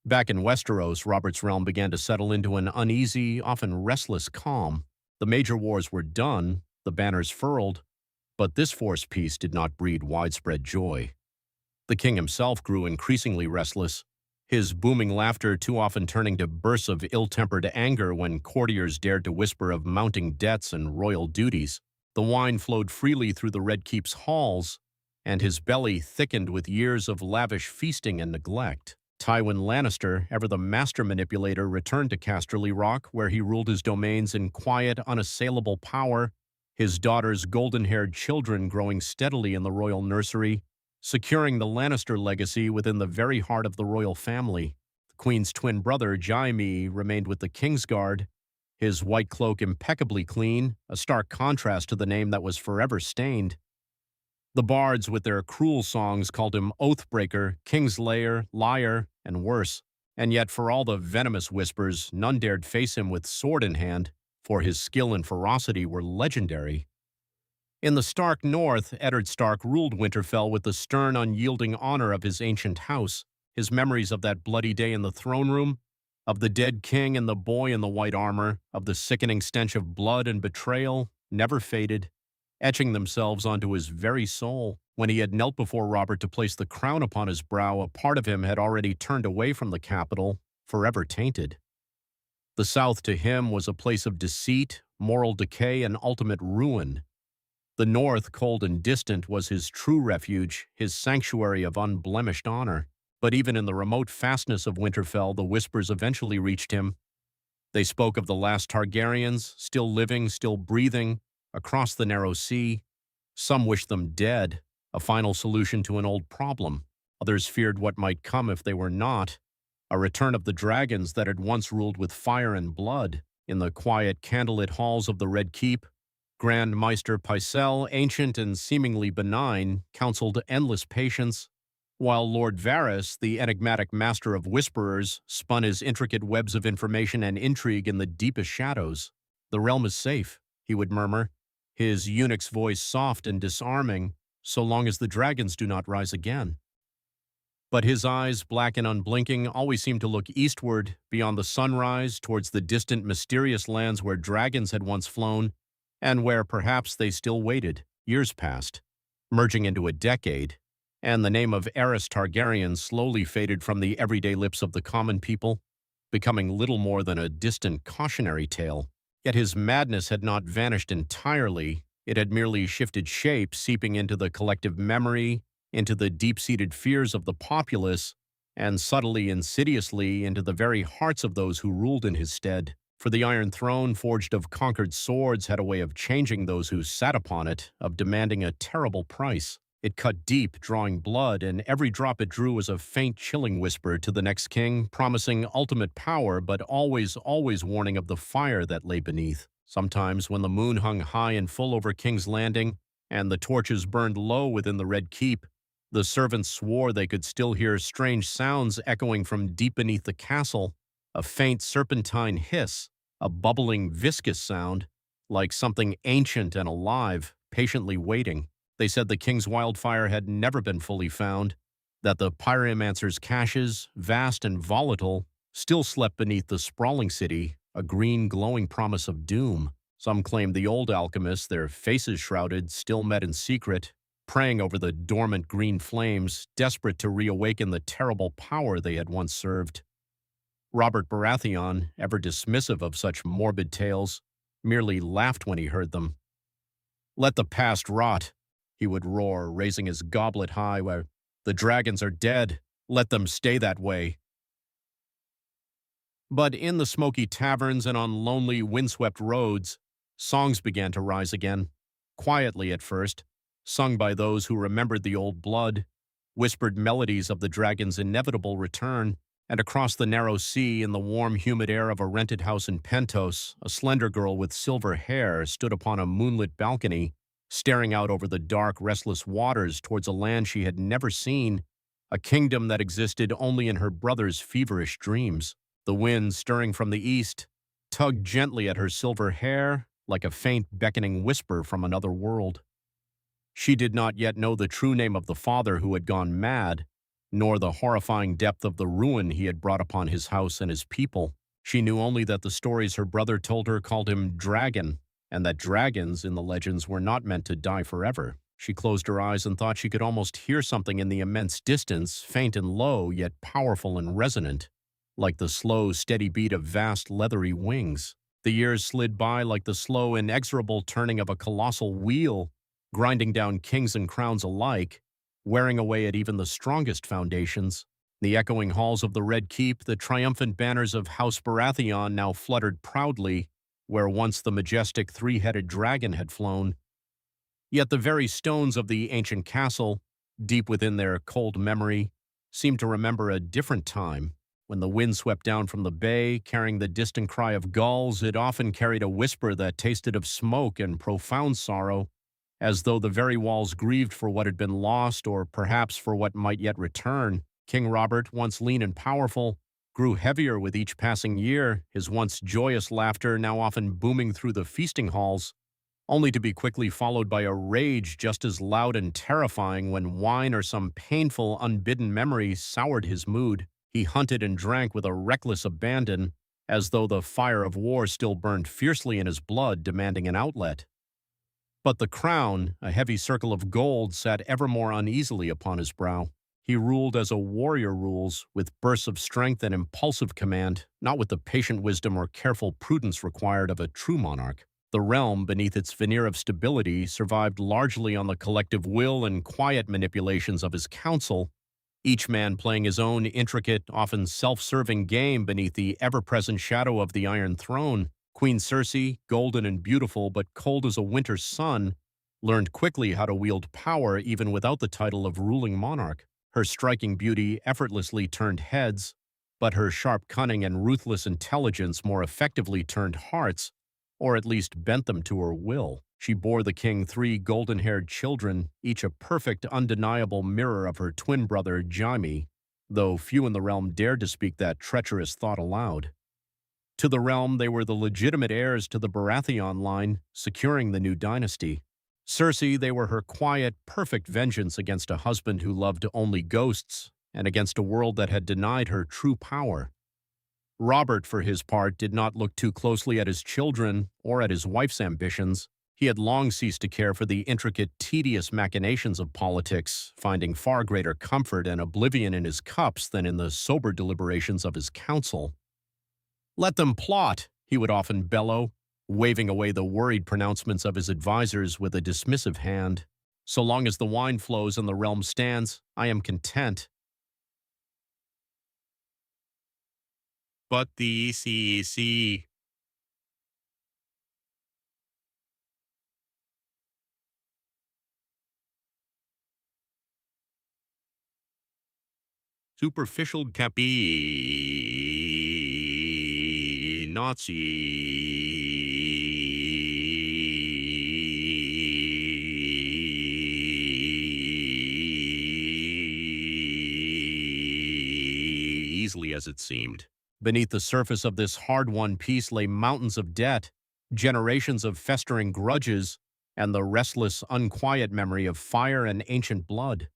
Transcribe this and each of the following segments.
Back in Westeros, Robert's realm began to settle into an uneasy, often restless calm. The major wars were done, the banners furled, but this forced peace did not breed widespread joy. The king himself grew increasingly restless, his booming laughter too often turning to bursts of ill-tempered anger when courtiers dared to whisper of mounting debts and royal duties. The wine flowed freely through the Red Keep's halls, and his belly thickened with years of lavish feasting and neglect. Tywin Lannister, ever the master manipulator, returned to Casterly Rock, where he ruled his domains in quiet, unassailable power, his daughter's golden-haired children growing steadily in the royal nursery, securing the Lannister legacy within the very heart of the royal family. The Queen's twin brother, Jaime, remained with the Kingsguard, his white cloak impeccably clean, a stark contrast to the name that was forever stained. The bards with their cruel songs called him Oathbreaker, Kingslayer, Liar, and worse. And yet for all the venomous whispers, none dared face him with sword in hand, for his skill and ferocity were legendary. In the Stark North, Eddard Stark ruled Winterfell with the stern, unyielding honor of his ancient house. His memories of that bloody day in the throne room, of the dead king and the boy in the white armor, of the sickening stench of blood and betrayal, never faded, etching themselves onto his very soul. When he had knelt before Robert to place the crown upon his brow, a part of him had already turned away from the capital, forever tainted. The South to him was a place of deceit, moral decay, and ultimate ruin. The North, cold and distant, was his true refuge, his sanctuary of unblemished honor. But even in the remote fastness of Winterfell, the whispers eventually reached him. They spoke of the last Targaryens, still living, still breathing, across the narrow sea. Some wished them dead, a final solution to an old problem. Others feared what might come if they were not, a return of the dragons that had once ruled with fire and blood. In the quiet, candlelit halls of the Red Keep, Grand Maester Pycelle, ancient and seemingly benign, counseled endless patience, while Lord Varys, the enigmatic master of whisperers, spun his intricate webs of information and intrigue in the deepest shadows. "The realm is safe," he would murmur, his eunuch's voice soft and disarming, "so long as the dragons do not rise again." But his eyes, black and unblinking, always seemed to look eastward, beyond the sunrise, towards the distant, mysterious lands where dragons had once flown, and where perhaps they still waited. Years passed, merging into a decade, and the name of Aerys Targaryen slowly faded from the everyday lips of the common people, becoming little more than a distant cautionary tale. Yet his madness had not vanished entirely. It had merely shifted shape, seeping into the collective memory, into the deep-seated fears of the populace, and subtly, insidiously, into the very hearts of those who ruled in his stead. For the Iron Throne, forged of conquered swords, had a way of changing those who sat upon it, of demanding a terrible price. It cut deep, drawing blood, and every drop it drew was a faint, chilling whisper to the next king, promising ultimate power, but always, always warning of the fire that lay beneath. Sometimes, when the moon hung high and full over King's Landing, and the torches burned low within the Red Keep, the servants swore they could still hear strange sounds echoing from deep beneath the castle, a faint serpentine hiss, a bubbling, viscous sound, like something ancient and alive, patiently waiting. They said the king's wildfire had never been fully found, that the pyromancer's caches, vast and volatile, still slept beneath the sprawling city, a green, glowing promise of doom. Some claimed the old alchemists, their faces shrouded, still met in secret, praying over the dormant green flames, desperate to reawaken the terrible power they had once served. Robert Baratheon, ever dismissive of such morbid tales, merely laughed when he heard them. "Let the past rot," he would roar, raising his goblet high, "where the dragons are dead. Let them stay that way." But in the smoky taverns and on lonely, windswept roads, songs began to rise again, quietly at first, sung by those who remembered the old blood, whispered melodies of the dragon's inevitable return. And across the narrow sea, in the warm, humid air of a rented house in Pentos, a slender girl with silver hair stood upon a moonlit balcony, staring out over the dark, restless waters towards a land she had never seen, a kingdom that existed only in her brother's feverish dreams. The wind, stirring from the east, tugged gently at her silver hair, like a faint, beckoning whisper from another world. She did not yet know the true name of the father who had gone mad, nor the horrifying depth of the ruin he had brought upon his house and his people. She knew only that the stories her brother told her called him Dragon, and that dragons in the legends were not meant to die forever. She closed her eyes and thought she could almost hear something in the immense distance, faint and low, yet powerful and resonant, like the slow, steady beat of vast, leathery wings. The years slid by like the slow, inexorable turning of a colossal wheel, grinding down kings and crowns alike, wearing away at even the strongest foundations. The echoing halls of the Red Keep, the triumphant banners of House Baratheon now fluttered proudly, where once the majestic three-headed dragon had flown. Yet the very stones of the ancient castle, deep within their cold memory, seemed to remember a different time. When the wind swept down from the bay, carrying the distant cry of gulls, it often carried a whisper that tasted of smoke and profound sorrow, as though the very walls grieved for what had been lost or perhaps for what might yet return. King Robert, once lean and powerful, grew heavier with each passing year, his once joyous laughter now often booming through the feasting halls, only to be quickly followed by a rage just as loud and terrifying when wine or some painful, unbidden memory soured his mood. He hunted and drank with a reckless abandon, as though the fire of war still burned fiercely in his blood, demanding an outlet. But the crown, a heavy circle of gold, sat ever more uneasily upon his brow. He ruled as a warrior rules, with bursts of strength and impulsive command, not with the patient wisdom or careful prudence required of a true monarch. The realm, beneath its veneer of stability, survived largely on the collective will and quiet manipulations of his council, each man playing his own intricate, often self-serving game beneath the ever-present shadow of the Iron Throne. Queen Cersei, golden and beautiful but cold as a winter's sun, learned quickly how to wield power even without the title of ruling monarch. Her striking beauty effortlessly turned heads, but her sharp cunning and ruthless intelligence more effectively turned hearts, or at least bent them to her will. She bore the king 3 golden-haired children, each a perfect, undeniable mirror of her twin brother Jaime, though few in the realm dared to speak that treacherous thought aloud. To the realm, they were the legitimate heirs to the Baratheon line, securing the new dynasty. Cersei, they were her quiet, perfect vengeance against a husband who loved only ghosts, and against a world that had denied her true power. Robert, for his part, did not look too closely at his children or at his wife's ambitions. He had long ceased to care for the intricate, tedious machinations of politics, finding far greater comfort and oblivion in his cups than in the sober deliberations of his council. "Let them plot," he would often bellow, waving away the worried pronouncements of his advisers with a dismissive hand. "So long as the wine flows and the realm stands, I am content." But the ECC. Superficial capi easily as it seemed. Beneath the surface of this hard-won peace lay mountains of debt, generations of festering grudges, and the restless, unquiet memory of fire and ancient blood.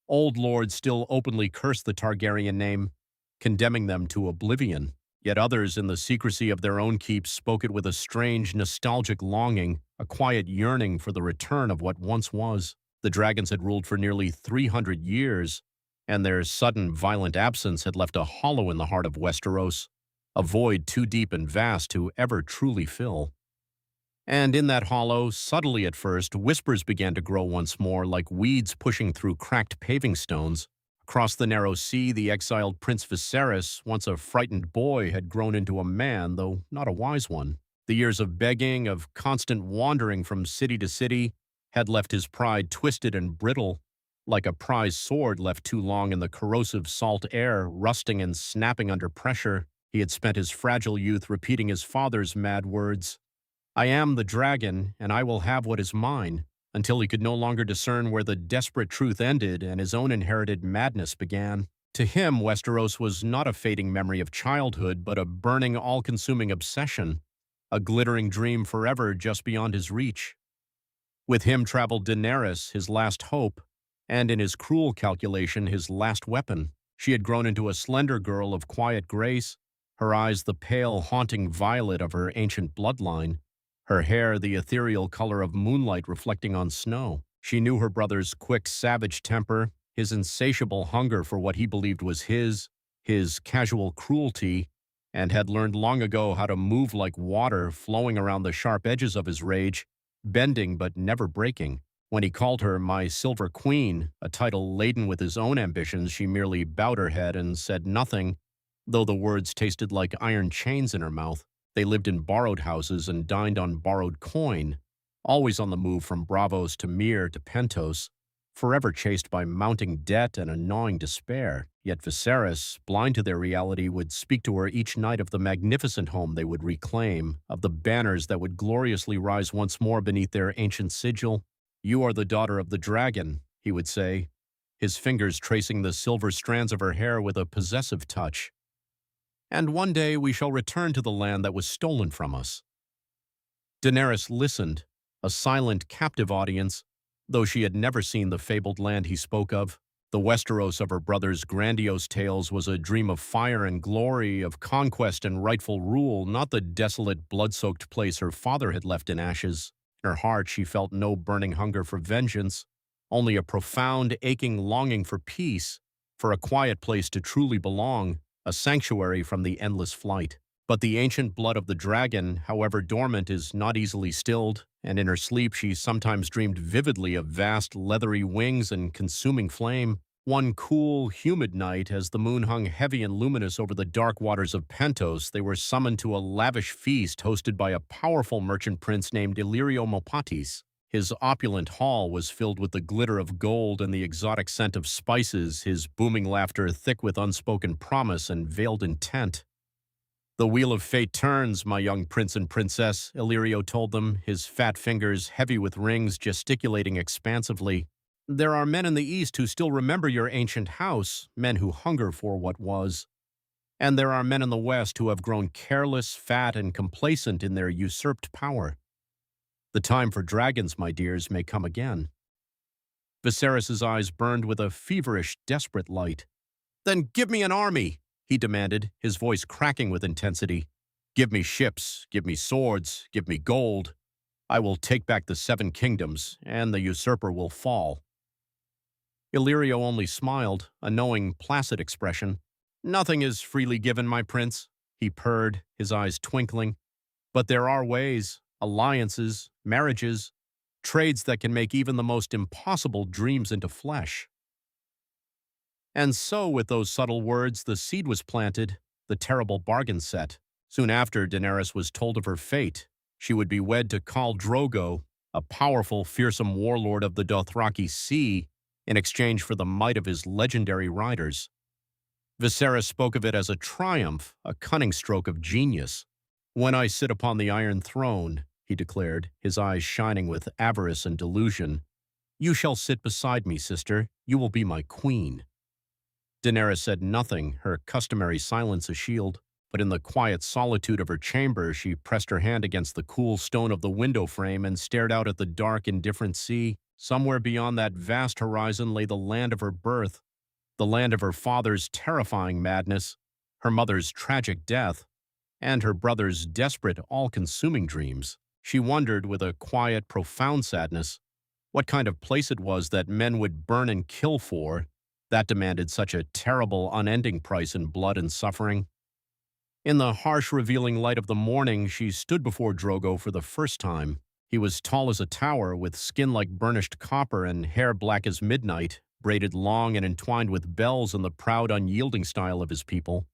Old lords still openly cursed the Targaryen name, condemning them to oblivion. Yet others, in the secrecy of their own keeps, spoke it with a strange, nostalgic longing, a quiet yearning for the return of what once was. The dragons had ruled for nearly 300 years, and their sudden, violent absence had left a hollow in the heart of Westeros, a void too deep and vast to ever truly fill. And in that hollow, subtly at first, whispers began to grow once more, like weeds pushing through cracked paving stones. Across the narrow sea, the exiled Prince Viserys, once a frightened boy, had grown into a man, though not a wise one. The years of begging, of constant wandering from city to city, had left his pride twisted and brittle, like a prized sword left too long in the corrosive salt air, rusting and snapping under pressure. He had spent his fragile youth repeating his father's mad words, "I am the dragon, and I will have what is mine," until he could no longer discern where the desperate truth ended and his own inherited madness began. To him, Westeros was not a fading memory of childhood, but a burning, all-consuming obsession, a glittering dream forever just beyond his reach. With him traveled Daenerys, his last hope, and in his cruel calculation his last weapon. She had grown into a slender girl of quiet grace, her eyes the pale, haunting violet of her ancient bloodline, her hair the ethereal color of moonlight reflecting on snow. She knew her brother's quick, savage temper, his insatiable hunger for what he believed was his casual cruelty, and had learned long ago how to move like water flowing around the sharp edges of his rage, bending but never breaking. When he called her my Silver Queen, a title laden with his own ambitions, she merely bowed her head and said nothing, though the words tasted like iron chains in her mouth. They lived in borrowed houses and dined on borrowed coin, always on the move from Bravos to Myr to Pentos, forever chased by mounting debt and a gnawing despair. Yet Viserys, blind to their reality, would speak to her each night of the magnificent home they would reclaim, of the banners that would gloriously rise once more beneath their ancient sigil. "You are the daughter of the dragon," he would say, his fingers tracing the silver strands of her hair with a possessive touch. "And one day we shall return to the land that was stolen from us." Daenerys listened, a silent, captive audience, though she had never seen the fabled land he spoke of. The Westeros of her brother's grandiose tales was a dream of fire and glory, of conquest and rightful rule, not the desolate, blood-soaked place her father had left in ashes. In her heart she felt no burning hunger for vengeance, only a profound, aching longing for peace, for a quiet place to truly belong, a sanctuary from the endless flight. But the ancient blood of the dragon, however dormant, is not easily stilled, and in her sleep she sometimes dreamed vividly of vast, leathery wings and consuming flame. One cool, humid night, as the moon hung heavy and luminous over the dark waters of Pentos, they were summoned to a lavish feast hosted by a powerful merchant prince named Illyrio Mopatis. His opulent hall was filled with the glitter of gold and the exotic scent of spices, his booming laughter thick with unspoken promise and veiled intent. "The wheel of fate turns, my young prince and princess," Illyrio told them, his fat fingers heavy with rings gesticulating expansively. "There are men in the East who still remember your ancient house, men who hunger for what was. And there are men in the West who have grown careless, fat, and complacent in their usurped power. The time for dragons, my dears, may come again." Viserys's eyes burned with a feverish, desperate light. "Then give me an army," he demanded, his voice cracking with intensity. "Give me ships, give me swords, give me gold. I will take back the 7 kingdoms, and the usurper will fall." Illyrio only smiled, a knowing, placid expression. "Nothing is freely given, my prince," he purred, his eyes twinkling. "But there are ways, alliances, marriages, trades that can make even the most impossible dreams into flesh." And so, with those subtle words, the seed was planted, the terrible bargain set. Soon after, Daenerys was told of her fate. She would be wed to Khal Drogo, a powerful, fearsome warlord of the Dothraki Sea, in exchange for the might of his legendary riders. Viserys spoke of it as a triumph, a cunning stroke of genius. "When I sit upon the Iron Throne," he declared, his eyes shining with avarice and delusion, "you shall sit beside me, sister. You will be my queen." Daenerys said nothing, her customary silence a shield, but in the quiet solitude of her chamber she pressed her hand against the cool stone of the window frame and stared out at the dark, indifferent sea. Somewhere beyond that vast horizon lay the land of her birth, the land of her father's terrifying madness, her mother's tragic death, and her brother's desperate, all-consuming dreams. She wondered, with a quiet, profound sadness, what kind of place it was that men would burn and kill for, that demanded such a terrible, unending price in blood and suffering. In the harsh, revealing light of the morning, she stood before Drogo for the first time. He was tall as a tower, with skin like burnished copper and hair black as midnight, braided long and entwined with bells in the proud, unyielding style of his people.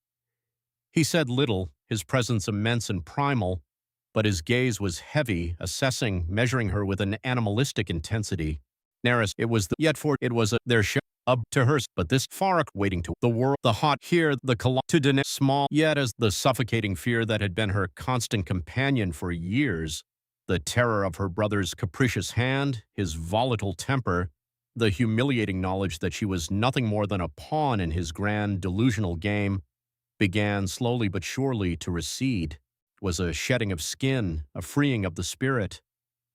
He said little, his presence immense and primal, but his gaze was heavy, assessing, measuring her with an animalistic intensity. Daenerys, it was their ship up to hers, but this far waiting to the world, the hot here, the to Daenerys, small, yet as the suffocating fear that had been her constant companion for years, the terror of her brother's capricious hand, his volatile temper, the humiliating knowledge that she was nothing more than a pawn in his grand, delusional game, began slowly but surely to recede. It was a shedding of skin, a freeing of the spirit.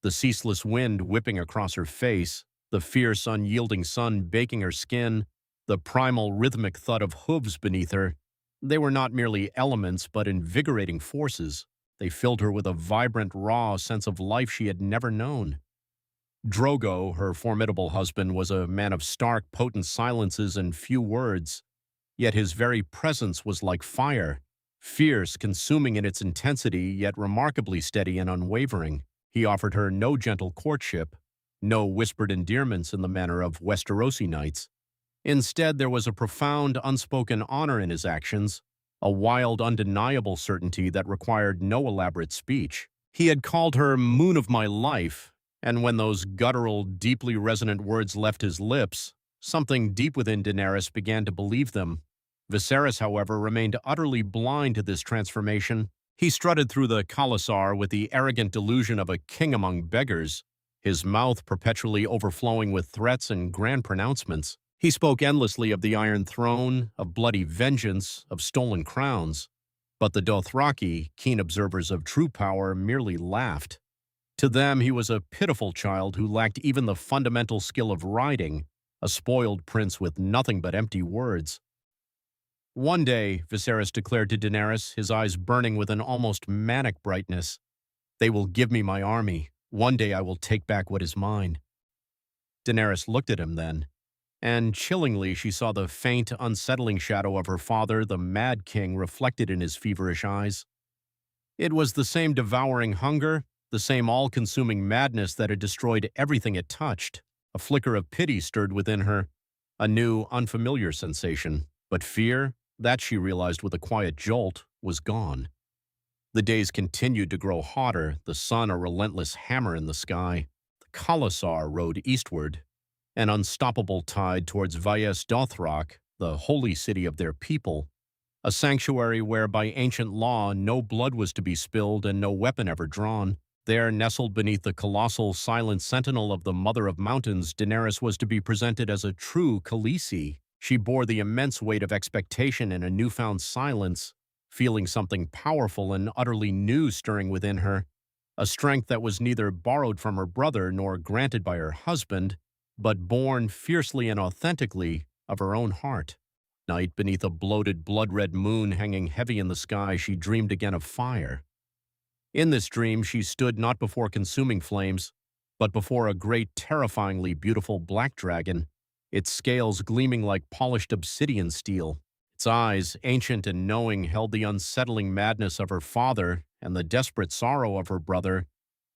The ceaseless wind whipping across her face, The fierce, unyielding sun baking her skin, the primal rhythmic thud of hooves beneath her. They were not merely elements, but invigorating forces. They filled her with a vibrant, raw sense of life she had never known. Drogo, her formidable husband, was a man of stark, potent silences and few words, yet his very presence was like fire, fierce, consuming in its intensity, yet remarkably steady and unwavering. He offered her no gentle courtship, no whispered endearments in the manner of Westerosi knights. Instead, there was a profound, unspoken honor in his actions, a wild, undeniable certainty that required no elaborate speech. He had called her Moon of My Life, and when those guttural, deeply resonant words left his lips, something deep within Daenerys began to believe them. Viserys, however, remained utterly blind to this transformation. He strutted through the Khalasar with the arrogant delusion of a king among beggars, his mouth perpetually overflowing with threats and grand pronouncements. He spoke endlessly of the Iron Throne, of bloody vengeance, of stolen crowns. But the Dothraki, keen observers of true power, merely laughed. To them, he was a pitiful child who lacked even the fundamental skill of riding, a spoiled prince with nothing but empty words. One day, Viserys declared to Daenerys, his eyes burning with an almost manic brightness, "They will give me my army. One day I will take back what is mine." Daenerys looked at him then, and chillingly she saw the faint, unsettling shadow of her father, the Mad King, reflected in his feverish eyes. It was the same devouring hunger, the same all-consuming madness that had destroyed everything it touched. A flicker of pity stirred within her, a new, unfamiliar sensation. But fear, that she realized with a quiet jolt, was gone. The days continued to grow hotter, the sun a relentless hammer in the sky. The Khalasar rode eastward, an unstoppable tide towards Vaes Dothrak, the holy city of their people, a sanctuary where by ancient law no blood was to be spilled and no weapon ever drawn. There, nestled beneath the colossal, silent sentinel of the Mother of Mountains, Daenerys was to be presented as a true Khaleesi. She bore the immense weight of expectation in a newfound silence, feeling something powerful and utterly new stirring within her, a strength that was neither borrowed from her brother nor granted by her husband, but born fiercely and authentically of her own heart. Night, beneath a bloated, blood-red moon hanging heavy in the sky, she dreamed again of fire. In this dream, she stood not before consuming flames, but before a great, terrifyingly beautiful black dragon, its scales gleaming like polished obsidian steel. Its eyes, ancient and knowing, held the unsettling madness of her father and the desperate sorrow of her brother,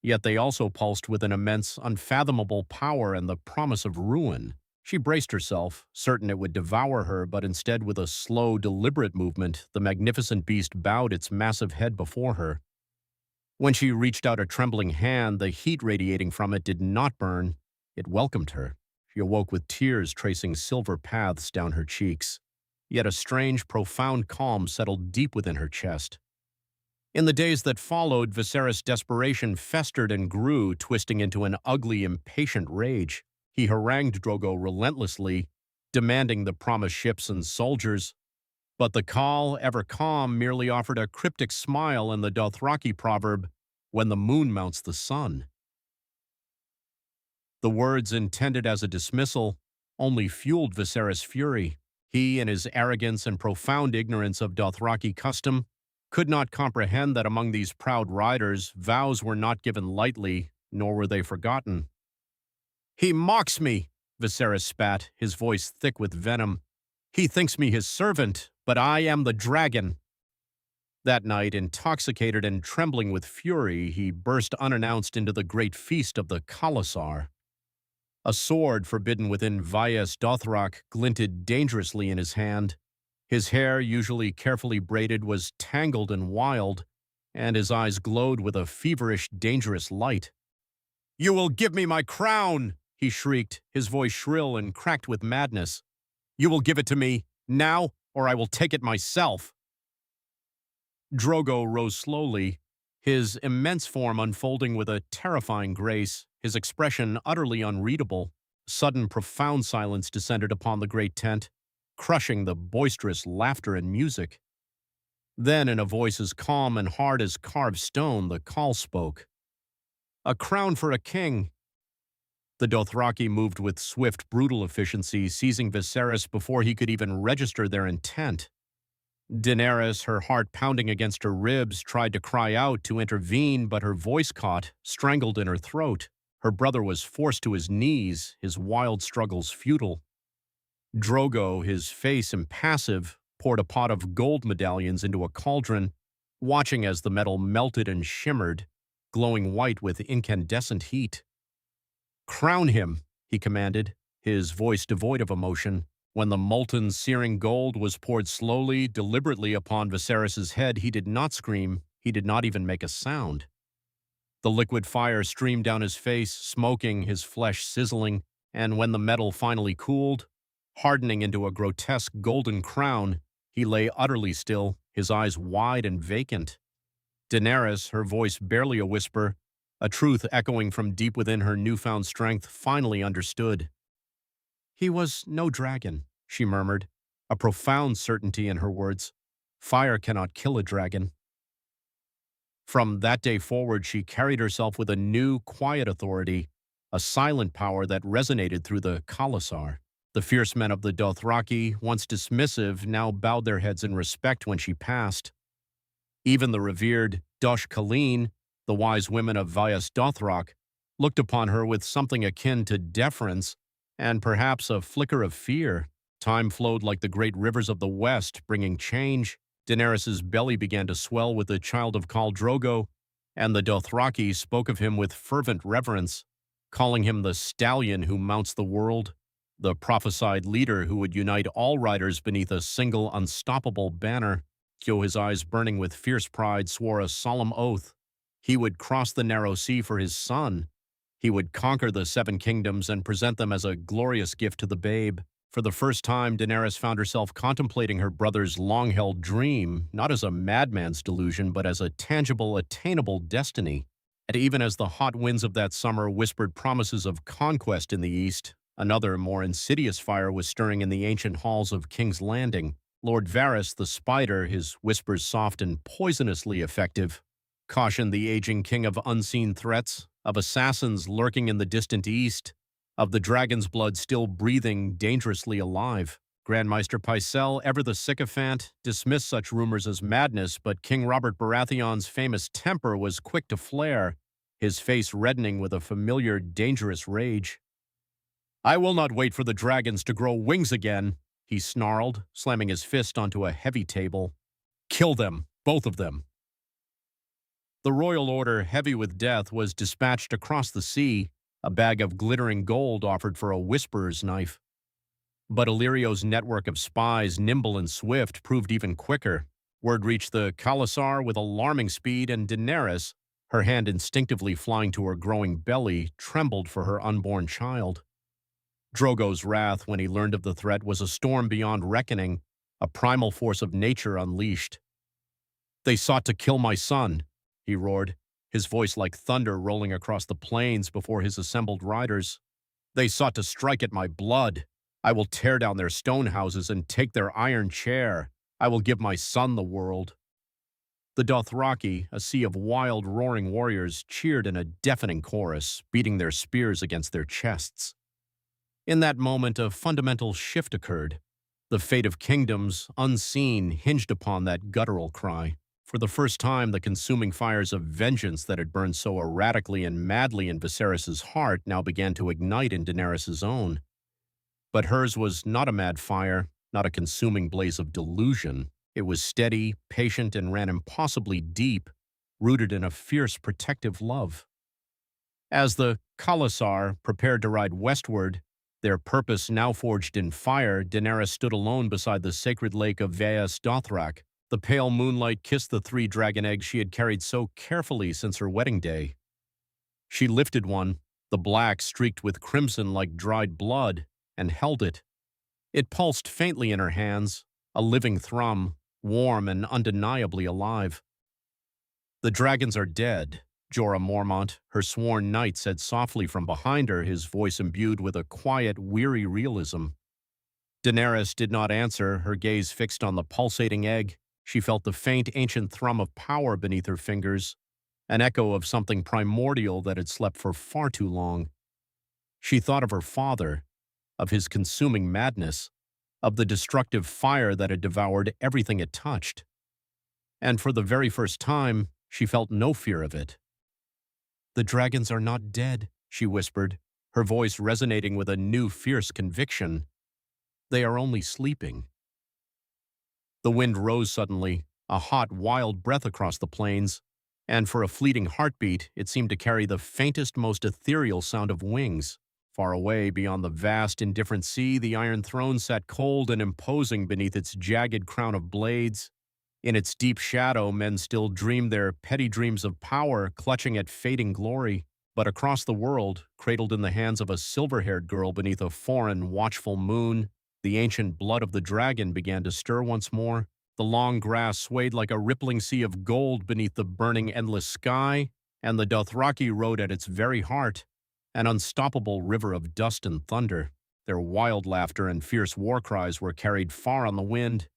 yet they also pulsed with an immense, unfathomable power and the promise of ruin. She braced herself, certain it would devour her, but instead, with a slow, deliberate movement, the magnificent beast bowed its massive head before her. When she reached out a trembling hand, the heat radiating from it did not burn. It welcomed her. She awoke with tears tracing silver paths down her cheeks. Yet a strange, profound calm settled deep within her chest. In the days that followed, Viserys' desperation festered and grew, twisting into an ugly, impatient rage. He harangued Drogo relentlessly, demanding the promised ships and soldiers. But the Khal, ever calm, merely offered a cryptic smile and the Dothraki proverb, "When the moon mounts the sun." The words, intended as a dismissal, only fueled Viserys' fury. He, in his arrogance and profound ignorance of Dothraki custom, could not comprehend that among these proud riders, vows were not given lightly, nor were they forgotten. "He mocks me," Viserys spat, his voice thick with venom. "He thinks me his servant, but I am the dragon." That night, intoxicated and trembling with fury, he burst unannounced into the great feast of the Khalasar. A sword forbidden within Vaes Dothrak glinted dangerously in his hand. His hair, usually carefully braided, was tangled and wild, and his eyes glowed with a feverish, dangerous light. "You will give me my crown!" he shrieked, his voice shrill and cracked with madness. "You will give it to me, now, or I will take it myself." Drogo rose slowly, his immense form unfolding with a terrifying grace, his expression utterly unreadable. Sudden, profound silence descended upon the great tent, crushing the boisterous laughter and music. Then, in a voice as calm and hard as carved stone, the Khal spoke. "A crown for a king. The Dothraki moved with swift, brutal efficiency, seizing Viserys before he could even register their intent. Daenerys, her heart pounding against her ribs, tried to cry out to intervene, but her voice caught, strangled in her throat. Her brother was forced to his knees, his wild struggles futile. Drogo, his face impassive, poured a pot of gold medallions into a cauldron, watching as the metal melted and shimmered, glowing white with incandescent heat. "Crown him," he commanded, his voice devoid of emotion. When the molten, searing gold was poured slowly, deliberately upon Viserys's head, he did not scream, he did not even make a sound. The liquid fire streamed down his face, smoking, his flesh sizzling, and when the metal finally cooled, hardening into a grotesque golden crown, he lay utterly still, his eyes wide and vacant. Daenerys, her voice barely a whisper, a truth echoing from deep within her newfound strength, finally understood. "He was no dragon," she murmured, a profound certainty in her words. "Fire cannot kill a dragon." From that day forward, she carried herself with a new, quiet authority, a silent power that resonated through the Khalasar. The fierce men of the Dothraki, once dismissive, now bowed their heads in respect when she passed. Even the revered Dosh Khaleen, the wise women of Vaes Dothrak, looked upon her with something akin to deference and perhaps a flicker of fear. Time flowed like the great rivers of the West, bringing change. Daenerys's belly began to swell with the child of Khal Drogo, and the Dothraki spoke of him with fervent reverence, calling him the stallion who mounts the world, the prophesied leader who would unite all riders beneath a single unstoppable banner. Kyo, his eyes burning with fierce pride, swore a solemn oath. He would cross the narrow sea for his son. He would conquer the seven kingdoms and present them as a glorious gift to the babe. For the first time, Daenerys found herself contemplating her brother's long-held dream, not as a madman's delusion, but as a tangible, attainable destiny. And even as the hot winds of that summer whispered promises of conquest in the east, another, more insidious fire was stirring in the ancient halls of King's Landing. Lord Varys, the Spider, his whispers soft and poisonously effective, cautioned the aging king of unseen threats, of assassins lurking in the distant east, of the dragon's blood still breathing dangerously alive. Grandmaster Pycelle, ever the sycophant, dismissed such rumors as madness, but King Robert Baratheon's famous temper was quick to flare, his face reddening with a familiar, dangerous rage. "I will not wait for the dragons to grow wings again," he snarled, slamming his fist onto a heavy table. "Kill them, both of them." The royal order, heavy with death, was dispatched across the sea, a bag of glittering gold offered for a whisperer's knife. But Illyrio's network of spies, nimble and swift, proved even quicker. Word reached the Khalasar with alarming speed, and Daenerys, her hand instinctively flying to her growing belly, trembled for her unborn child. Drogo's wrath, when he learned of the threat, was a storm beyond reckoning, a primal force of nature unleashed. "They sought to kill my son," he roared, his voice like thunder rolling across the plains before his assembled riders. "They sought to strike at my blood. I will tear down their stone houses and take their iron chair. I will give my son the world." The Dothraki, a sea of wild, roaring warriors, cheered in a deafening chorus, beating their spears against their chests. In that moment, a fundamental shift occurred. The fate of kingdoms, unseen, hinged upon that guttural cry. For the first time, the consuming fires of vengeance that had burned so erratically and madly in Viserys's heart now began to ignite in Daenerys's own. But hers was not a mad fire, not a consuming blaze of delusion. It was steady, patient, and ran impossibly deep, rooted in a fierce protective love. As the Khalasar prepared to ride westward, their purpose now forged in fire, Daenerys stood alone beside the sacred lake of Vaes Dothrak. The pale moonlight kissed the 3 dragon eggs she had carried so carefully since her wedding day. She lifted one, the black streaked with crimson like dried blood, and held it. It pulsed faintly in her hands, a living thrum, warm and undeniably alive. "The dragons are dead," Jorah Mormont, her sworn knight, said softly from behind her, his voice imbued with a quiet, weary realism. Daenerys did not answer, her gaze fixed on the pulsating egg. She felt the faint, ancient thrum of power beneath her fingers, an echo of something primordial that had slept for far too long. She thought of her father, of his consuming madness, of the destructive fire that had devoured everything it touched. And for the very first time, she felt no fear of it. "The dragons are not dead," she whispered, her voice resonating with a new fierce conviction. "They are only sleeping." The wind rose suddenly, a hot, wild breath across the plains, and for a fleeting heartbeat, it seemed to carry the faintest, most ethereal sound of wings. Far away, beyond the vast, indifferent sea, the Iron Throne sat cold and imposing beneath its jagged crown of blades. In its deep shadow, men still dreamed their petty dreams of power, clutching at fading glory. But across the world, cradled in the hands of a silver-haired girl beneath a foreign, watchful moon, the ancient blood of the dragon began to stir once more. The long grass swayed like a rippling sea of gold beneath the burning, endless sky, and the Dothraki rode at its very heart, an unstoppable river of dust and thunder. Their wild laughter and fierce war cries were carried far on the wind.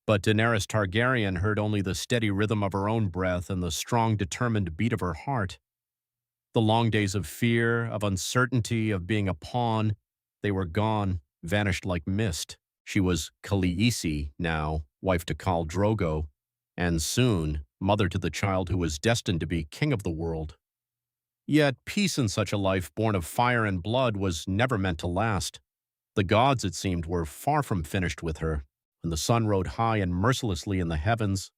But Daenerys Targaryen heard only the steady rhythm of her own breath and the strong, determined beat of her heart. The long days of fear, of uncertainty, of being a pawn, they were gone, vanished like mist. She was Khaleesi now, wife to Khal Drogo, and soon mother to the child who was destined to be king of the world. Yet peace in such a life born of fire and blood was never meant to last. The gods, it seemed, were far from finished with her. When the sun rode high and mercilessly in the heavens,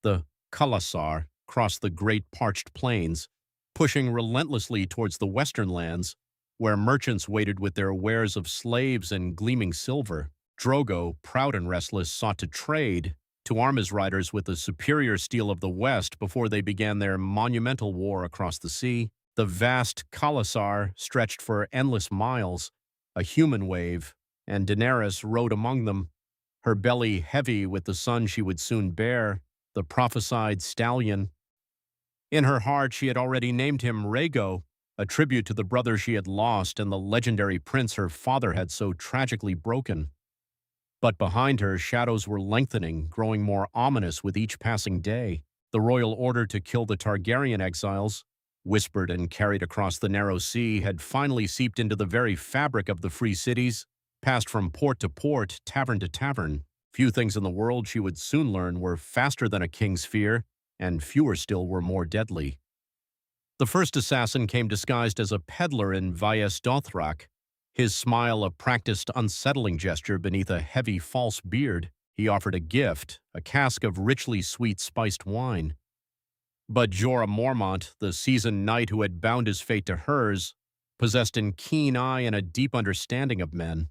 the Khalasar crossed the great parched plains, pushing relentlessly towards the western lands, where merchants waited with their wares of slaves and gleaming silver. Drogo, proud and restless, sought to trade, to arm his riders with the superior steel of the West before they began their monumental war across the sea. The vast Khalasar stretched for endless miles, a human wave, and Daenerys rode among them, her belly heavy with the son she would soon bear, the prophesied stallion. In her heart she had already named him Rhaego, a tribute to the brother she had lost and the legendary prince her father had so tragically broken. But behind her, shadows were lengthening, growing more ominous with each passing day. The royal order to kill the Targaryen exiles, whispered and carried across the narrow sea, had finally seeped into the very fabric of the free cities, passed from port to port, tavern to tavern. Few things in the world, she would soon learn, were faster than a king's fear, and fewer still were more deadly. The first assassin came disguised as a peddler in Vaes Dothrak, his smile a practiced, unsettling gesture beneath a heavy, false beard. He offered a gift, a cask of richly sweet spiced wine. But Jorah Mormont, the seasoned knight who had bound his fate to hers, possessed a keen eye and a deep understanding of men.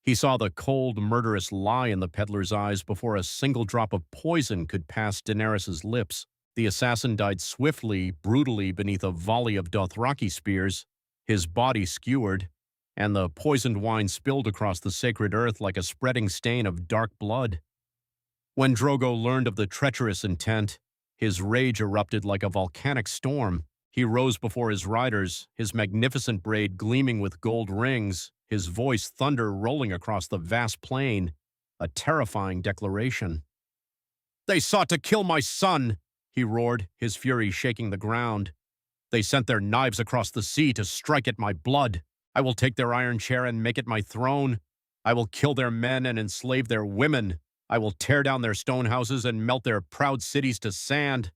He saw the cold, murderous lie in the peddler's eyes before a single drop of poison could pass Daenerys's lips. The assassin died swiftly, brutally beneath a volley of Dothraki spears, his body skewered, and the poisoned wine spilled across the sacred earth like a spreading stain of dark blood. When Drogo learned of the treacherous intent, his rage erupted like a volcanic storm. He rose before his riders, his magnificent braid gleaming with gold rings, his voice thunder rolling across the vast plain, a terrifying declaration. "They sought to kill my son," he roared, his fury shaking the ground. "They sent their knives across the sea to strike at my blood. I will take their iron chair and make it my throne. I will kill their men and enslave their women. I will tear down their stone houses and melt their proud cities to sand."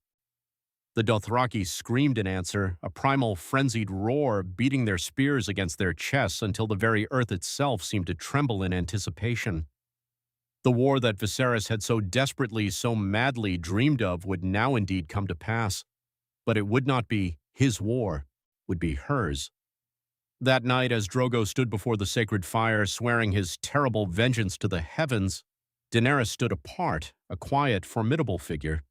The Dothraki screamed in answer, a primal frenzied roar, beating their spears against their chests until the very earth itself seemed to tremble in anticipation. The war that Viserys had so desperately, so madly dreamed of would now indeed come to pass. But it would not be his war, would be hers. That night, as Drogo stood before the sacred fire, swearing his terrible vengeance to the heavens, Daenerys stood apart, a quiet, formidable figure.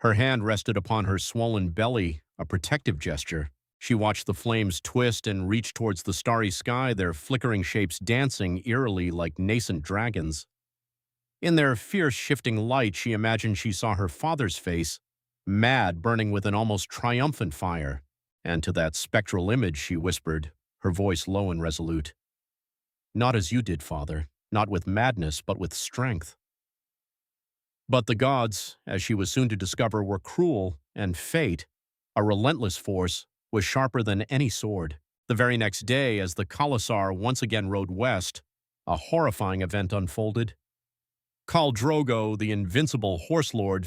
Her hand rested upon her swollen belly, a protective gesture. She watched the flames twist and reach towards the starry sky, their flickering shapes dancing eerily like nascent dragons. In their fierce, shifting light, she imagined she saw her father's face, mad, burning with an almost triumphant fire. And to that spectral image she whispered, her voice low and resolute, "Not as you did, father, not with madness, but with strength." But the gods, as she was soon to discover, were cruel, and fate, a relentless force, was sharper than any sword. The very next day, as the Khalasar once again rode west, a horrifying event unfolded. Khal Drogo, the invincible horse lord,